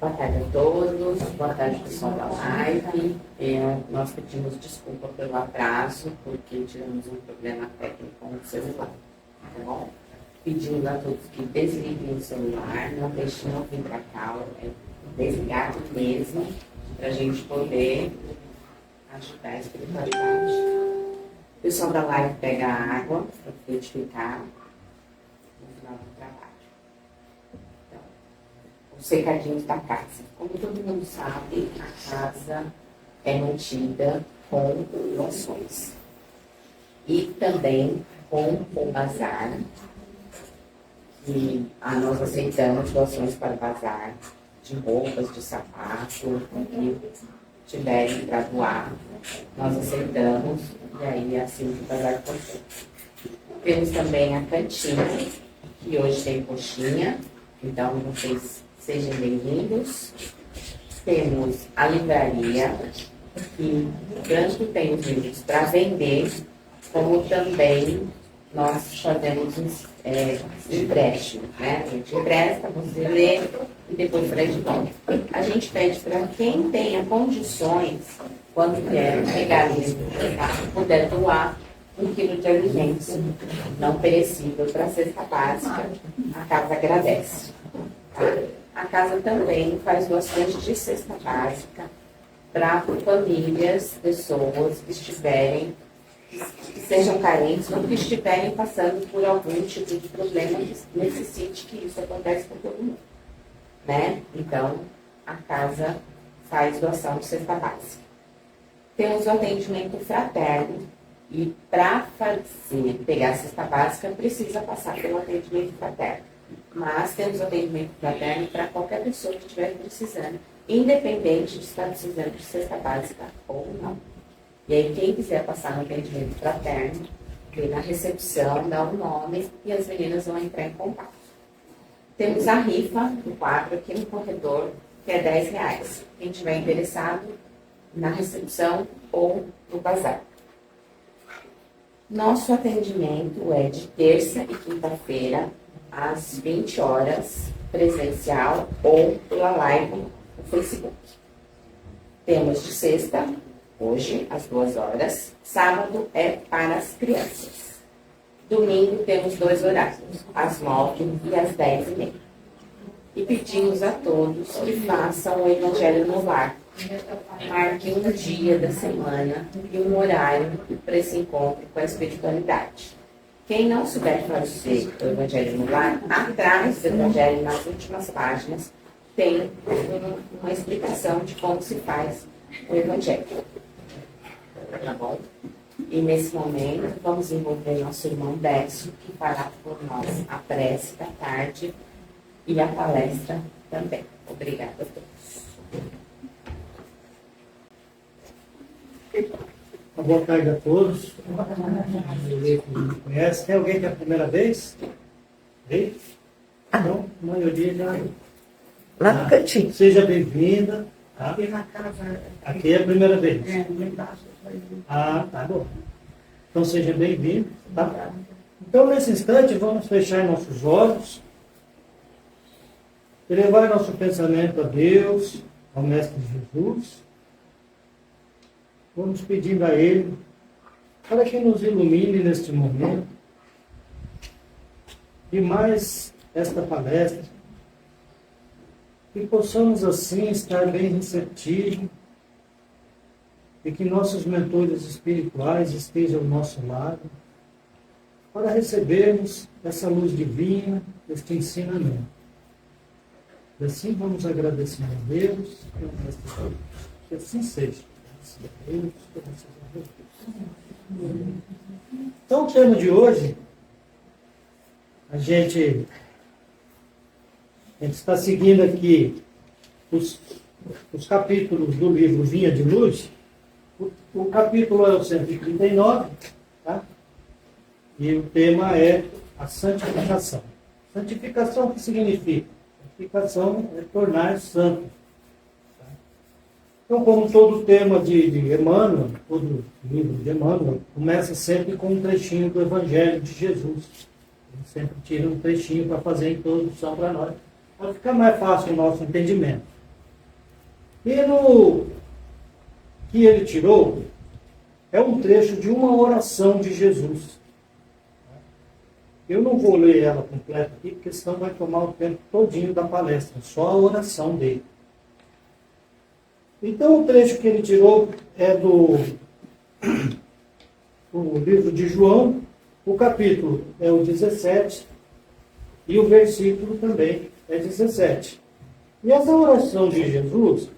Boa tarde a todos, boa tarde pessoal da live. Nós pedimos desculpa pelo atraso, porque tivemos um problema técnico com o celular, tá bom? Pedimos a todos que desliguem o celular, não deixem não vir para cá, desligar mesmo, para a gente poder ajudar a espiritualidade. O pessoal da live pega a água para frutificar no final do trabalho. Os recadinhos da casa. Como todo mundo sabe, a casa é mantida com doações. E também com o bazar. E nós aceitamos doações para o bazar de roupas, de sapato, o que tiverem para doar. Nós aceitamos e aí assim o bazar funciona. Temos também a cantina, que hoje tem coxinha, então vocês sejam bem-vindos. Temos a livraria, que tanto tem os livros para vender, como também nós fazemos empréstimo, né? A gente empresta, você lê e depois traz de volta. A gente pede para quem tenha condições, quando vier pegar o livro, puder doar 1 quilo de alimentos não perecível para a cesta básica, a casa agradece. Tá? A casa também faz doações de cesta básica para famílias, pessoas que sejam carentes ou que estiverem passando por algum tipo de problema que necessite que isso aconteça com todo mundo. Né? Então, a casa faz doação de cesta básica. Temos o atendimento fraterno e para pegar a cesta básica precisa passar pelo atendimento fraterno. Mas temos atendimento fraterno para qualquer pessoa que estiver precisando, independente de estar precisando de cesta básica ou não. E aí, quem quiser passar no atendimento fraterno, vem na recepção, dá o nome e as meninas vão entrar em contato. Temos a rifa do quadro aqui no corredor, que é R$10. Quem estiver interessado, na recepção ou no bazar. Nosso atendimento é de terça e quinta-feira, às 20 horas, presencial ou pela live no Facebook. Temos de sexta, hoje, às 2 horas. Sábado é para as crianças. Domingo temos 2 horários, às 9 e às 10h30. E pedimos a todos que façam o Evangelho no Lar. Marque um dia da semana e um horário para esse encontro com a espiritualidade. Quem não souber fazer o Evangelho no Lar, atrás do Evangelho, nas últimas páginas, tem uma explicação de como se faz o Evangelho. Tá bom? E nesse momento, vamos envolver nosso irmão Décio, que fará por nós a prece da tarde e a palestra também. Obrigada a todos. Boa tarde a todos. Ninguém me conhece. Tem alguém que é a primeira vez? Vem? Então, a maioria já. Lá no cantinho. Seja bem-vinda. Tá? Aqui na casa. Aqui é a primeira vez. Embaixo. Tá bom. Então seja bem-vindo. Tá? Então, nesse instante, vamos fechar nossos olhos. Elevar nosso pensamento a Deus, ao Mestre Jesus. Vamos pedindo a Ele para que nos ilumine neste momento e mais esta palestra, que possamos assim estar bem receptivos e que nossos mentores espirituais estejam ao nosso lado para recebermos essa luz divina, este ensinamento. E assim vamos agradecendo a Deus e ao Mestre Jesus. Que assim seja. Então, o tema de hoje, a gente está seguindo aqui os capítulos do livro Vinha de Luz. O capítulo é o 139, tá? E o tema é a santificação. Santificação, o que significa? Santificação é tornar santo. Então, como todo tema de Emmanuel, todo livro de Emmanuel, começa sempre com um trechinho do Evangelho de Jesus. Ele sempre tira um trechinho para fazer a introdução para nós. para ficar mais fácil o nosso entendimento. E no que ele tirou é um trecho de uma oração de Jesus. Eu não vou ler ela completa aqui, porque senão vai tomar o tempo todinho da palestra, só a oração dele. Então, o trecho que ele tirou é do livro de João, o capítulo é o 17, e o versículo também é 17. E essa oração de Jesus,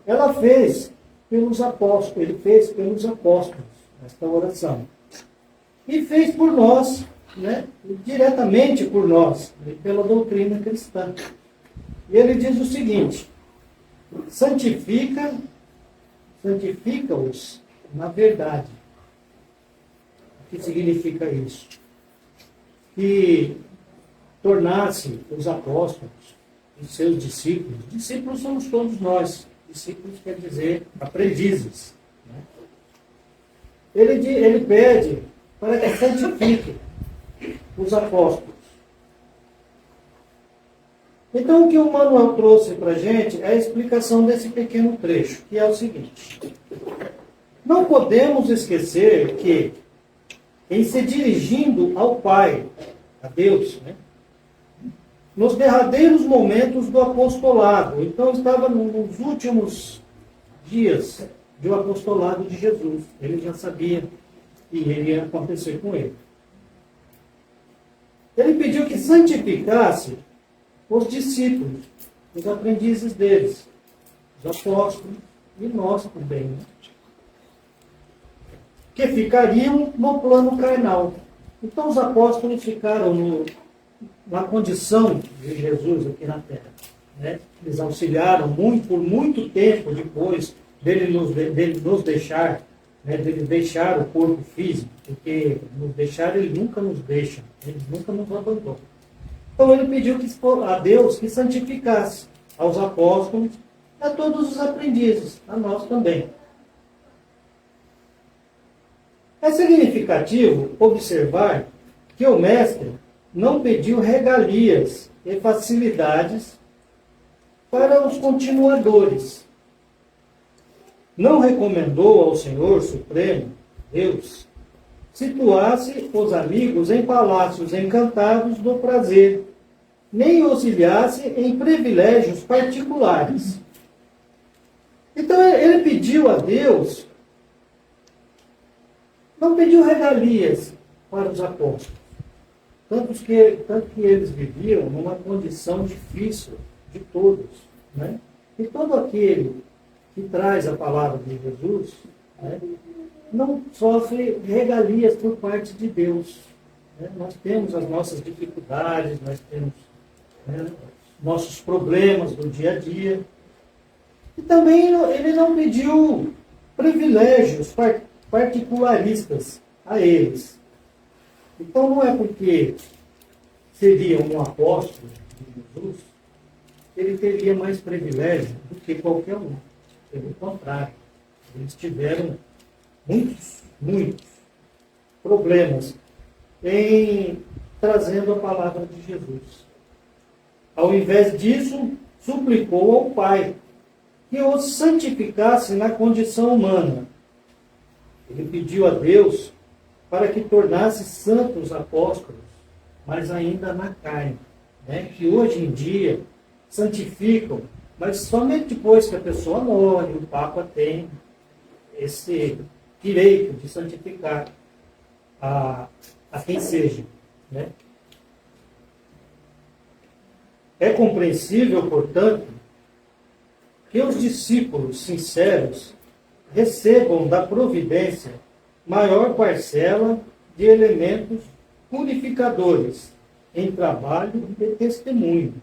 ela fez pelos apóstolos, ele fez pelos apóstolos, esta oração. E fez por nós, né, diretamente por nós, pela doutrina cristã. E ele diz o seguinte: santifica-os na verdade. O que significa isso? Que tornasse os apóstolos e seus discípulos somos todos nós, discípulos quer dizer aprendizes, né? Ele pede para que santifique os apóstolos. Então, o que o Manuel trouxe para a gente é a explicação desse pequeno trecho, que é o seguinte: não podemos esquecer que, em se dirigindo ao Pai, a Deus, né, nos derradeiros momentos do apostolado, então estava nos últimos dias do apostolado de Jesus, ele já sabia que iria acontecer com ele. Ele pediu que santificasse os discípulos, os aprendizes deles, os apóstolos e nós também, né? Que ficariam no plano carnal. Então os apóstolos ficaram na condição de Jesus aqui na Terra, né? Eles auxiliaram por muito tempo depois dele nos deixar, né? Dele deixar o corpo físico, porque nos deixar ele nunca nos deixa, ele nunca nos abandonou. Então ele pediu a Deus que santificasse aos apóstolos, a todos os aprendizes, a nós também. É significativo observar que o mestre não pediu regalias e facilidades para os continuadores. Não recomendou ao Senhor Supremo, Deus, situasse os amigos em palácios encantados do prazer, nem auxiliasse em privilégios particulares. Então ele pediu a Deus, não pediu regalias para os apóstolos, tanto que eles viviam numa condição difícil de todos, né? E todo aquele que traz a palavra de Jesus, né, não sofre regalias por parte de Deus, né? Nós temos as nossas dificuldades, nós temos, né, nossos problemas do dia a dia. E também ele não pediu privilégios particularistas a eles. Então não é porque seria um apóstolo de Jesus que ele teria mais privilégio do que qualquer um. Pelo contrário, eles tiveram muitos problemas em trazendo a palavra de Jesus. Ao invés disso, suplicou ao Pai que os santificasse na condição humana. Ele pediu a Deus para que tornasse santos os apóstolos, mas ainda na carne, né? Que hoje em dia santificam, mas somente depois que a pessoa morre, o Papa tem esse direito de santificar a quem seja, né? É compreensível, portanto, que os discípulos sinceros recebam da providência maior parcela de elementos purificadores em trabalho e testemunho.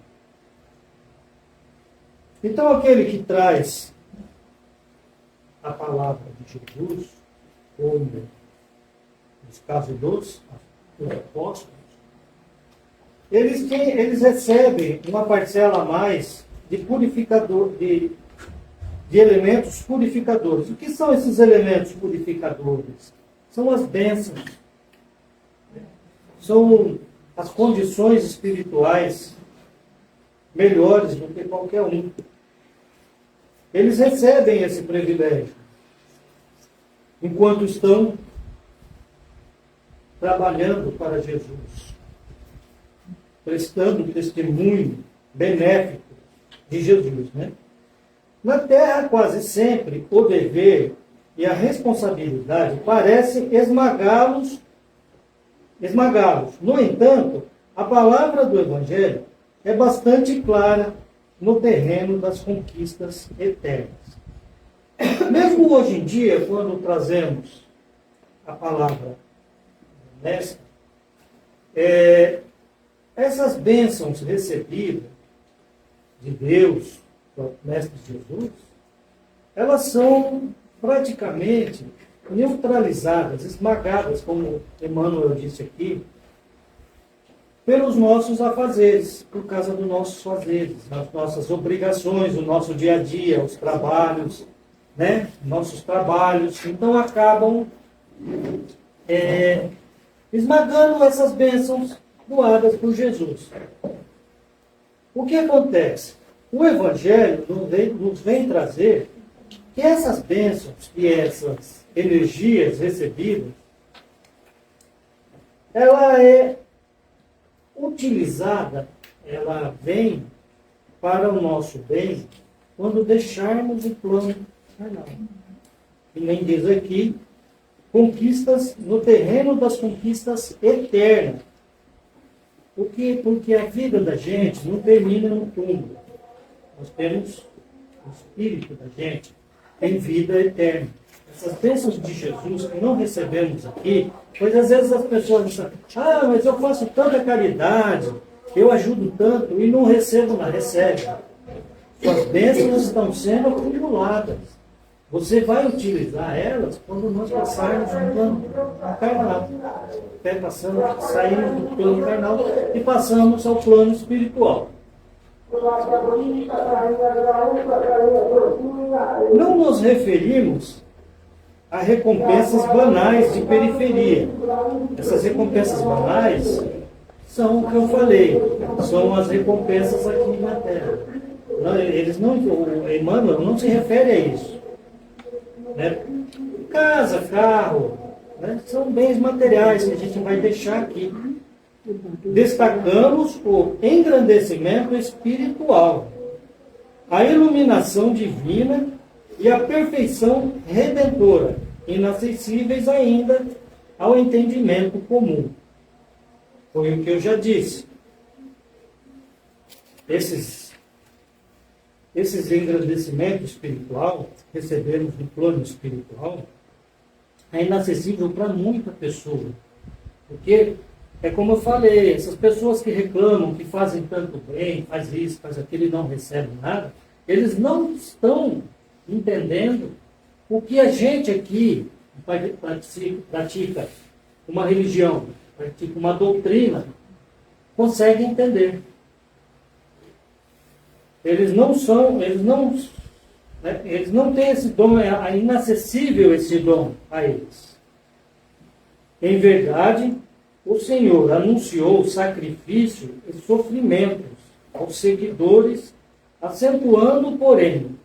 Então, aquele que traz a palavra de Jesus, ou nos casos dos apóstolos, eles recebem uma parcela a mais de purificador, de elementos purificadores. O que são esses elementos purificadores? São as bênçãos, são as condições espirituais melhores do que qualquer um. Eles recebem esse privilégio enquanto estão trabalhando para Jesus, prestando testemunho benéfico de Jesus, né? Na Terra, quase sempre, o dever e a responsabilidade parecem esmagá-los. No entanto, a palavra do Evangelho é bastante clara no terreno das conquistas eternas. Mesmo hoje em dia, quando trazemos a palavra honesta, essas bênçãos recebidas de Deus, do Mestre Jesus, elas são praticamente neutralizadas, esmagadas, como Emmanuel disse aqui, pelos nossos afazeres, por causa dos nossos fazeres, as nossas obrigações, o nosso dia a dia, os trabalhos, né? Nossos trabalhos, então acabam esmagando essas bênçãos doadas por Jesus. O que acontece? O Evangelho nos vem trazer que essas bênçãos e essas energias recebidas, ela é utilizada, ela vem para o nosso bem quando deixarmos o plano carnal. E nem diz aqui, conquistas no terreno das conquistas eternas. Por quê? Porque a vida da gente não termina no túmulo. Nós temos o espírito da gente, tem vida eterna. Essas bênçãos de Jesus que não recebemos aqui, pois às vezes as pessoas dizem, mas eu faço tanta caridade, eu ajudo tanto e não recebo nada. Recebe. Suas bênçãos estão sendo acumuladas. Você vai utilizar elas quando nós passarmos no plano carnal. Saímos do plano carnal e passamos ao plano espiritual. Não nos referimos a recompensas banais de periferia. Essas recompensas banais são o que eu falei, são as recompensas aqui na Terra. O Emmanuel não se refere a isso. Né? Casa, carro, né? São bens materiais que a gente vai deixar aqui. Destacamos o engrandecimento espiritual, a iluminação divina e a perfeição redentora, inacessíveis ainda ao entendimento comum. Foi o que eu já disse. Esses engrandecimentos espiritual, recebemos do plano espiritual, é inacessível para muita pessoa. Porque, é como eu falei, essas pessoas que reclamam, que fazem tanto bem, faz isso, faz aquilo e não recebem nada, eles não estão entendendo o que a gente aqui pratica uma religião, pratica uma doutrina, consegue entender. Eles não têm esse dom, é inacessível esse dom a eles. Em verdade, o Senhor anunciou sacrifício e sofrimentos aos seguidores, acentuando, porém,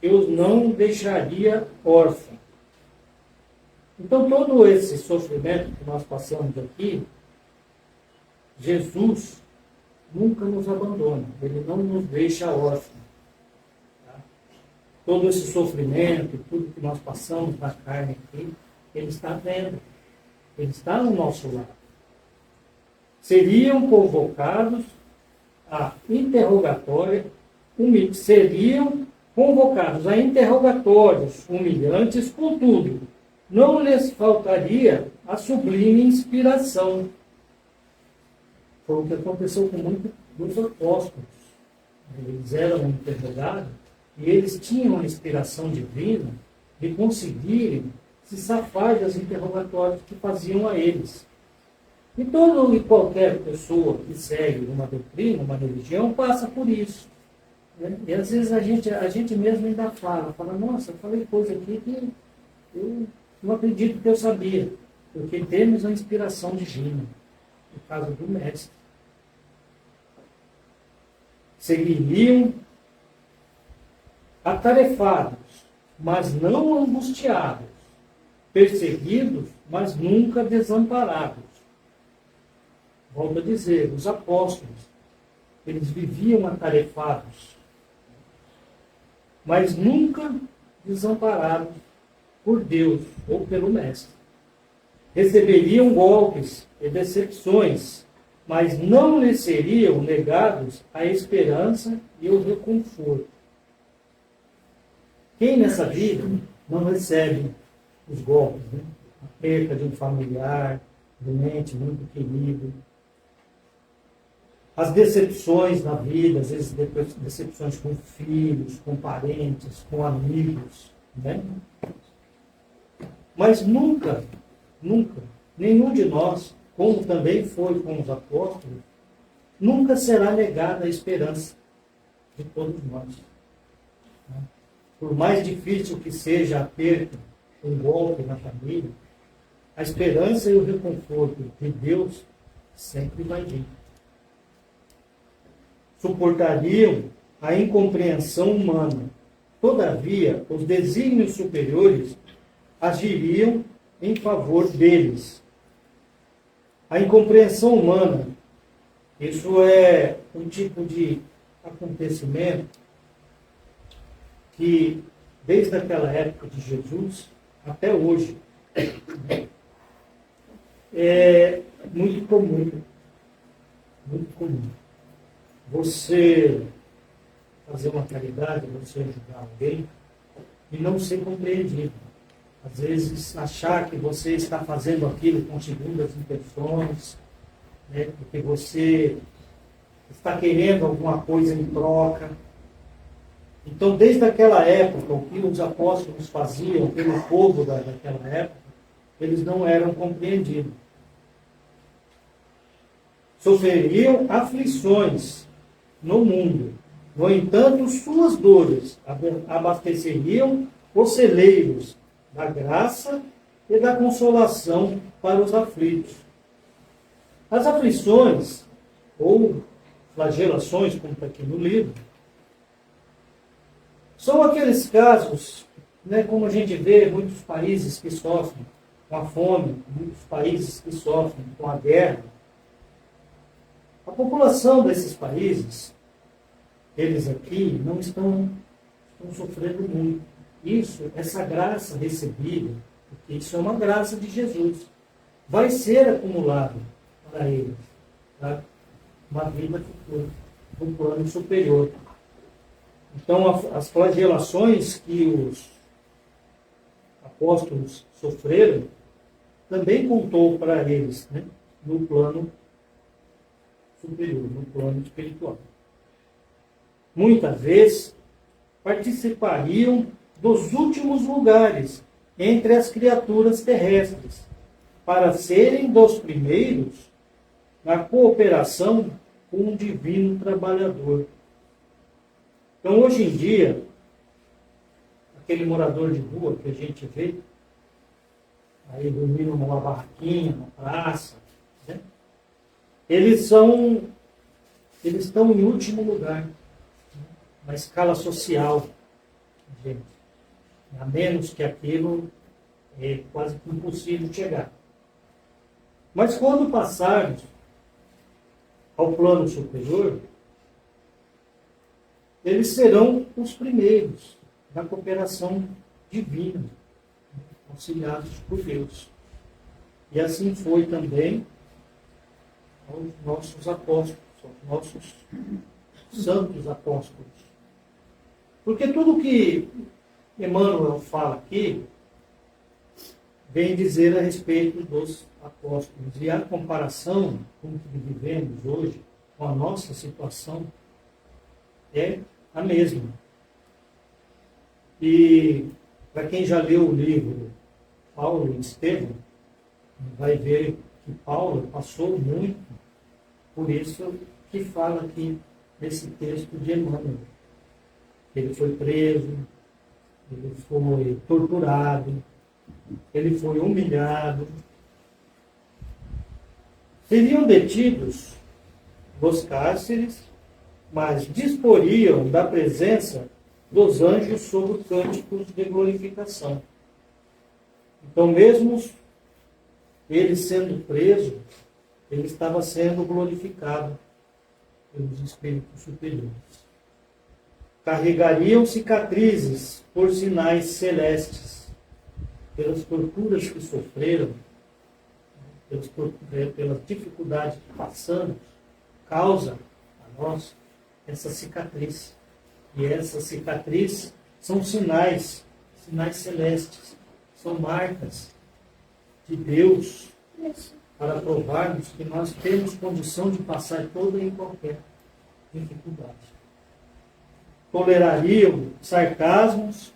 que os não deixaria órfãos. Então, todo esse sofrimento que nós passamos aqui, Jesus nunca nos abandona, Ele não nos deixa órfãos. Tá? Todo esse sofrimento, tudo que nós passamos na carne aqui, Ele está vendo, Ele está no nosso lado. Seriam convocados a interrogatórios humilhantes, contudo, não lhes faltaria a sublime inspiração. Foi o que aconteceu com muitos apóstolos. Eles eram interrogados e eles tinham a inspiração divina de conseguirem se safar das interrogatórios que faziam a eles. E toda e qualquer pessoa que segue uma doutrina, uma religião, passa por isso. Né? E às vezes a gente mesmo ainda fala, nossa, eu falei coisa aqui que eu não acredito que eu sabia, porque temos a inspiração divina, no caso do Mestre. seguiriam atarefados, mas não angustiados, perseguidos, mas nunca desamparados. Volto a dizer, os apóstolos, eles viviam atarefados, mas nunca desamparados por Deus ou pelo Mestre. Receberiam golpes e decepções, mas não lhes seriam negados a esperança e o reconforto. Quem nessa vida não recebe os golpes, né? A perda de um familiar, doente, muito querido, as decepções na vida, às vezes decepções com filhos, com parentes, com amigos, né? Mas nunca, nenhum de nós, como também foi com os apóstolos, nunca será negada a esperança de todos nós. Por mais difícil que seja a perda, um golpe na família, a esperança e o reconforto de Deus sempre vai vir. Suportariam a incompreensão humana. Todavia, os desígnios superiores agiriam em favor deles. A incompreensão humana, isso é um tipo de acontecimento que, desde aquela época de Jesus até hoje, é muito comum. Muito comum. Você fazer uma caridade, você ajudar alguém e não ser compreendido. Às vezes, achar que você está fazendo aquilo com segundas intenções, né, porque você está querendo alguma coisa em troca. Então, desde aquela época, o que os apóstolos faziam pelo povo daquela época, eles não eram compreendidos. Sofreriam aflições no mundo. No entanto, suas dores abasteceriam os celeiros da graça e da consolação para os aflitos. As aflições, ou flagelações, como está aqui no livro, são aqueles casos, né, como a gente vê muitos países que sofrem com a fome, muitos países que sofrem com a guerra. A população desses países, eles aqui, não estão sofrendo muito. Isso, essa graça recebida, porque isso é uma graça de Jesus, vai ser acumulado para eles, tá? Uma vida futura, um plano superior. Então, as flagelações que os apóstolos sofreram, também contou para eles, né, no plano superior, no plano espiritual. Muitas vezes, participariam dos últimos lugares entre as criaturas terrestres, para serem dos primeiros na cooperação com um divino trabalhador. Então, hoje em dia, aquele morador de rua que a gente vê, aí dormindo numa barraquinha, na praça, né? Eles estão em último lugar, né? Na escala social, gente. A menos que aquilo é quase impossível chegar. Mas quando passarmos ao plano superior, eles serão os primeiros da cooperação divina, auxiliados por Deus. E assim foi também aos nossos apóstolos, aos nossos santos apóstolos. Porque tudo que Emmanuel fala aqui vem dizer a respeito dos apóstolos. E a comparação com o que vivemos hoje, com a nossa situação, é a mesma. E para quem já leu o livro Paulo e Estevão, vai ver que Paulo passou muito por isso que fala aqui nesse texto de Emmanuel. Ele foi preso, ele foi torturado, ele foi humilhado. Seriam detidos nos cárceres mas disporiam da presença dos anjos sobre cânticos de glorificação. Então, mesmo ele sendo preso, ele estava sendo glorificado pelos espíritos superiores. Carregariam cicatrizes por sinais celestes, pelas torturas que sofreram, pelas dificuldades que passamos, causa a nós essa cicatriz. E essa cicatriz são sinais celestes, são marcas de Deus para provarmos que nós temos condição de passar toda e qualquer dificuldade. Tolerariam sarcasmos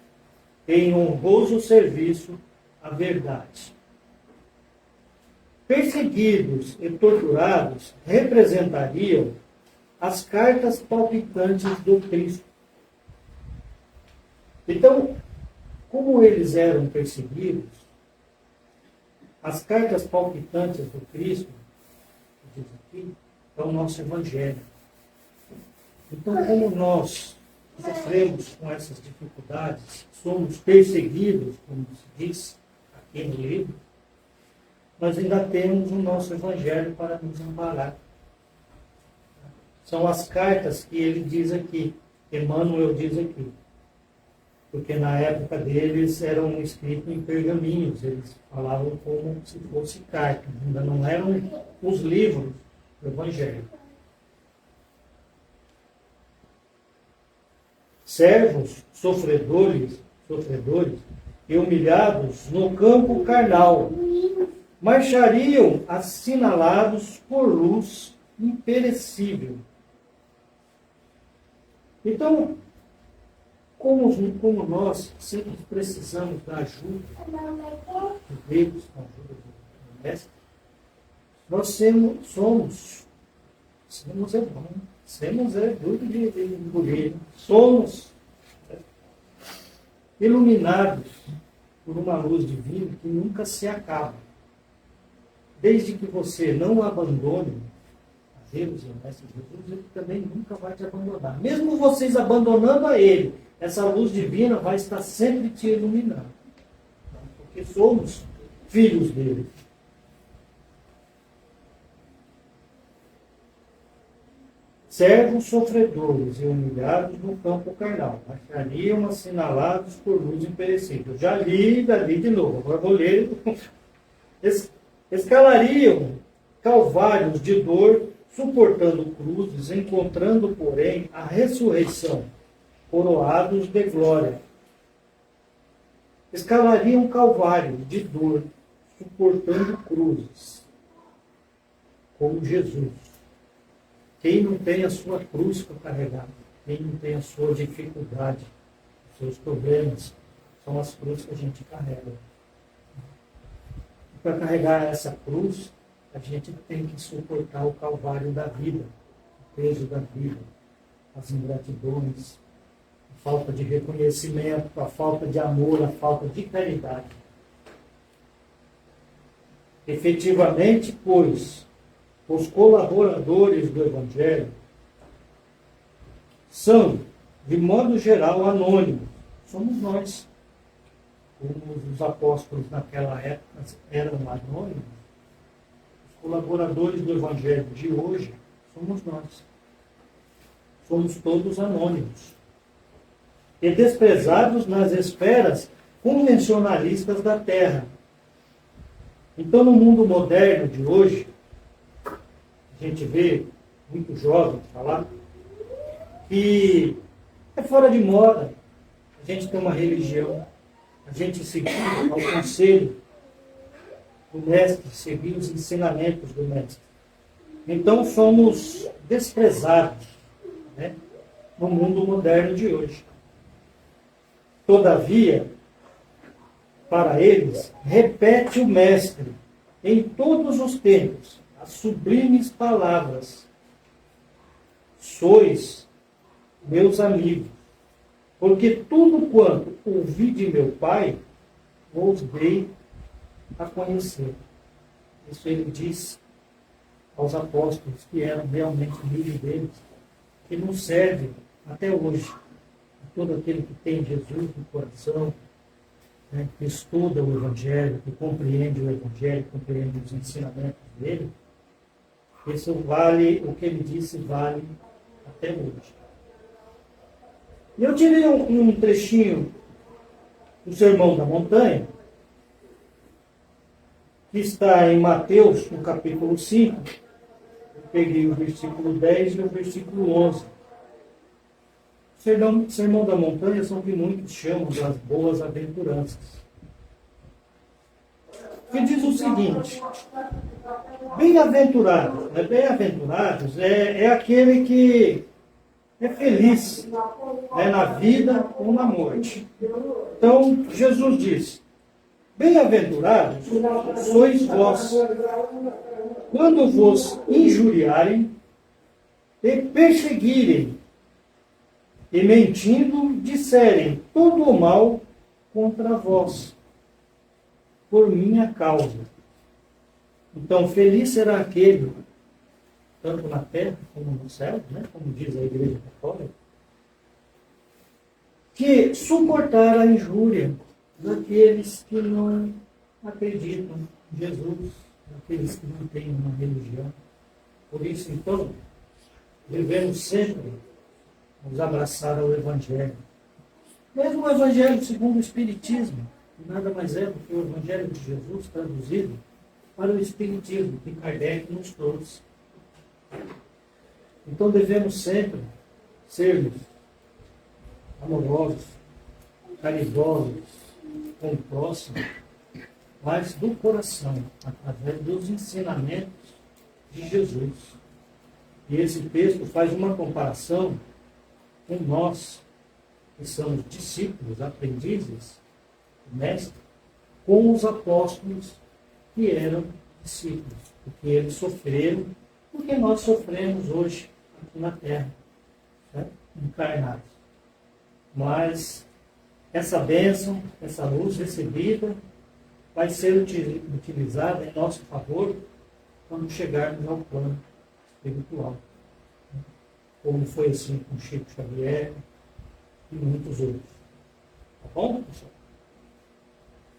em honroso serviço à verdade. Perseguidos e torturados representariam as cartas palpitantes do Cristo. Então, como eles eram perseguidos, as cartas palpitantes do Cristo, que diz aqui, é o nosso Evangelho. Então, como nós sofremos com essas dificuldades, somos perseguidos, como se diz aqui no livro, nós ainda temos o nosso Evangelho para nos amparar. São as cartas que ele diz aqui, Emmanuel diz aqui. Porque na época deles eram escritos em pergaminhos, eles falavam como se fosse cartas, ainda não eram os livros do Evangelho. Servos, sofredores e humilhados no campo carnal, marchariam assinalados por luz imperecível. Então, como nós sempre precisamos da ajuda de Deus, da ajuda do Mestre, nós somos é bom, somos é tudo de engolir, somos iluminados por uma luz divina que nunca se acaba. Desde que você não abandone a Deus e o Mestre Jesus, ele também nunca vai te abandonar. Mesmo vocês abandonando a ele, essa luz divina vai estar sempre te iluminando. Porque somos filhos dele. Servos sofredores e humilhados no campo carnal, achariam assinalados por luz imperecível. Já li de novo, agora vou ler. Escalariam calvários de dor, suportando cruzes, encontrando, porém, a ressurreição, coroados de glória. Escalariam calvário de dor, suportando cruzes, como Jesus. Quem não tem a sua cruz para carregar, quem não tem a sua dificuldade, os seus problemas, são as cruzes que a gente carrega. E para carregar essa cruz, a gente tem que suportar o calvário da vida, o peso da vida, as ingratidões, a falta de reconhecimento, a falta de amor, a falta de caridade. Efetivamente, pois, os colaboradores do Evangelho são, de modo geral, anônimos. Somos nós. Como os apóstolos naquela época eram anônimos, os colaboradores do Evangelho de hoje somos nós. Somos todos anônimos. E desprezados nas esferas convencionalistas da Terra. Então, no mundo moderno de hoje, a gente vê muito jovens falar que é fora de moda a gente ter uma religião, a gente seguir ao conselho do Mestre, seguir os ensinamentos do Mestre. Então somos desprezados, né, no mundo moderno de hoje. Todavia, para eles, repete o Mestre em todos os tempos as sublimes palavras: sois meus amigos, porque tudo quanto ouvi de meu Pai, vos dei a conhecer. Isso ele diz aos apóstolos, que eram realmente amigos deles. que nos serve até hoje. Todo aquele que tem Jesus no coração, né, que estuda o Evangelho, que compreende o Evangelho, compreende os ensinamentos dele, isso vale, o que ele disse vale até hoje. E eu tirei um trechinho do Sermão da Montanha, que está em Mateus, no capítulo 5. Eu peguei o versículo 10 e o versículo 11. O Sermão da Montanha são o que muitos chamam das boas aventuranças. Que diz o seguinte: bem-aventurados, né? Bem-aventurados é aquele que é feliz, né, na vida ou na morte. Então, Jesus diz: bem-aventurados sois vós, quando vos injuriarem e perseguirem, e mentindo disserem todo o mal contra vós, por minha causa. Então, feliz será aquele, tanto na terra como no céu, né, como diz a Igreja Católica, que suportar a injúria daqueles que não acreditam em Jesus, daqueles que não têm uma religião. Por isso, então, devemos sempre nos abraçar ao Evangelho. Mesmo o Evangelho segundo o Espiritismo, que nada mais é do que o Evangelho de Jesus traduzido para o Espiritismo, que Kardec nos trouxe. Então devemos sempre sermos amorosos, caridosos com o próximo, mas do coração, através dos ensinamentos de Jesus. E esse texto faz uma comparação com nós, que somos discípulos, aprendizes, mestres, com os apóstolos que eram discípulos, porque eles sofreram, porque nós sofremos hoje aqui na Terra, certo? Encarnados. Mas essa bênção, essa luz recebida, vai ser utilizada em nosso favor quando chegarmos ao plano espiritual. Como foi assim com Chico Xavier e muitos outros. Tá bom, pessoal?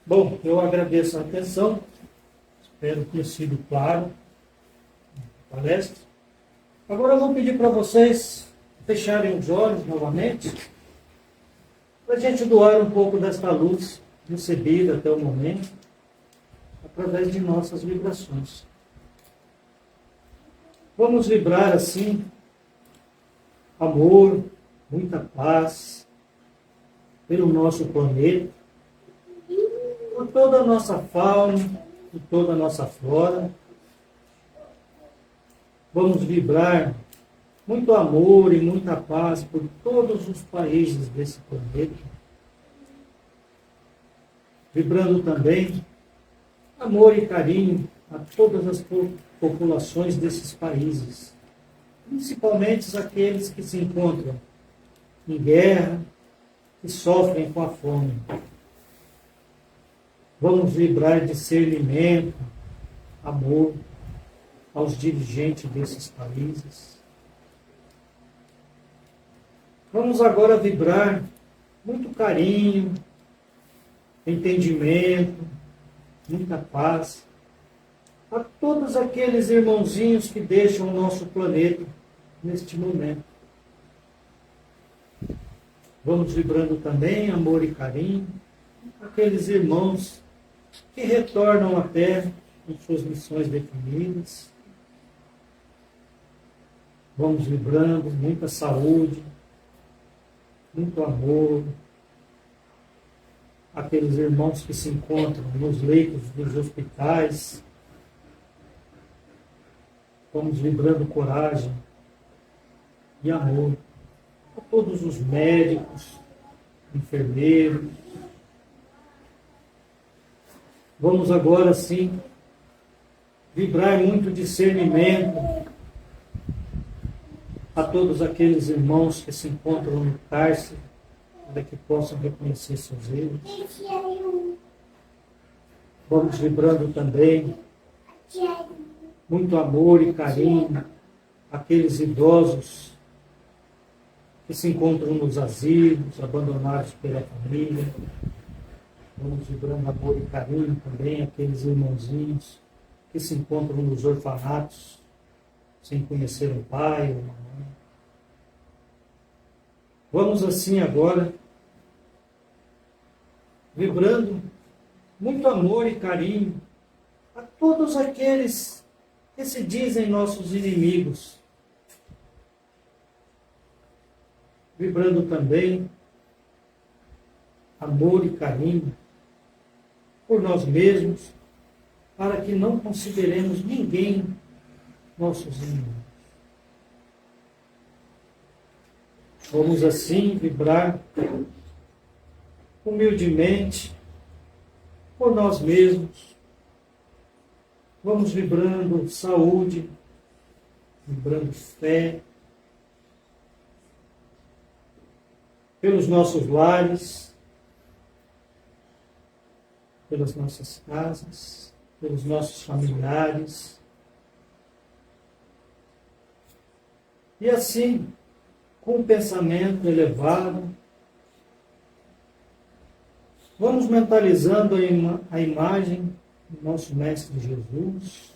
Bom, eu agradeço a atenção. Espero ter sido claro na palestra. Agora eu vou pedir para vocês fecharem os olhos novamente, para a gente doar um pouco desta luz recebida até o momento, através de nossas vibrações. Vamos vibrar assim, amor, muita paz, pelo nosso planeta, por toda a nossa fauna, por toda a nossa flora. Vamos vibrar muito amor e muita paz por todos os países desse planeta. Vibrando também amor e carinho a todas as populações desses países, principalmente aqueles que se encontram em guerra, que sofrem com a fome. Vamos vibrar discernimento, amor aos dirigentes desses países. Vamos agora vibrar muito carinho, entendimento, muita paz a todos aqueles irmãozinhos que deixam o nosso planeta neste momento. Vamos vibrando também amor e carinho àqueles irmãos que retornam à Terra com suas missões definidas. Vamos vibrando muita saúde, muito amor àqueles irmãos que se encontram nos leitos dos hospitais. Vamos vibrando coragem e amor a todos os médicos, enfermeiros. Vamos agora sim vibrar muito discernimento a todos aqueles irmãos que se encontram no cárcere, para que possam reconhecer seus erros. Vamos vibrando também muito amor e carinho àqueles idosos que se encontram nos asilos, abandonados pela família. Vamos vibrando amor e carinho também aqueles irmãozinhos que se encontram nos orfanatos, sem conhecer um pai ou uma mãe. Vamos assim agora, vibrando muito amor e carinho a todos aqueles que se dizem nossos inimigos. Vibrando também amor e carinho por nós mesmos, para que não consideremos ninguém nossos inimigos. Vamos assim vibrar humildemente por nós mesmos. Vamos vibrando saúde, vibrando fé, pelos nossos lares, pelas nossas casas, pelos nossos familiares. E assim, com um pensamento elevado, vamos mentalizando a imagem do nosso Mestre Jesus,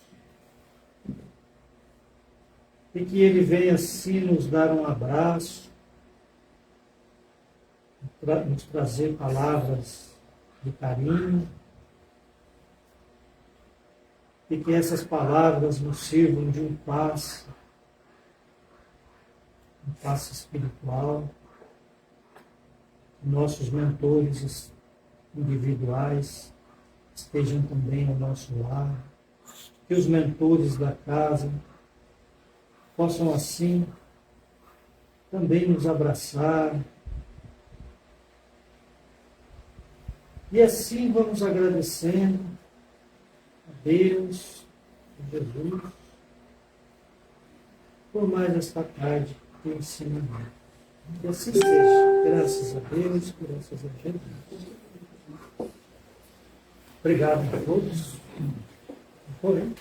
e que Ele venha assim nos dar um abraço, nos trazer palavras de carinho, e que essas palavras nos sirvam de um passe espiritual. Nossos mentores individuais estejam também ao nosso lado, que os mentores da casa possam assim também nos abraçar. E assim vamos agradecendo a Deus, a Jesus, por mais esta tarde de ensinamento. Que assim seja. Graças a Deus, graças a Jesus. Obrigado a todos. Foi.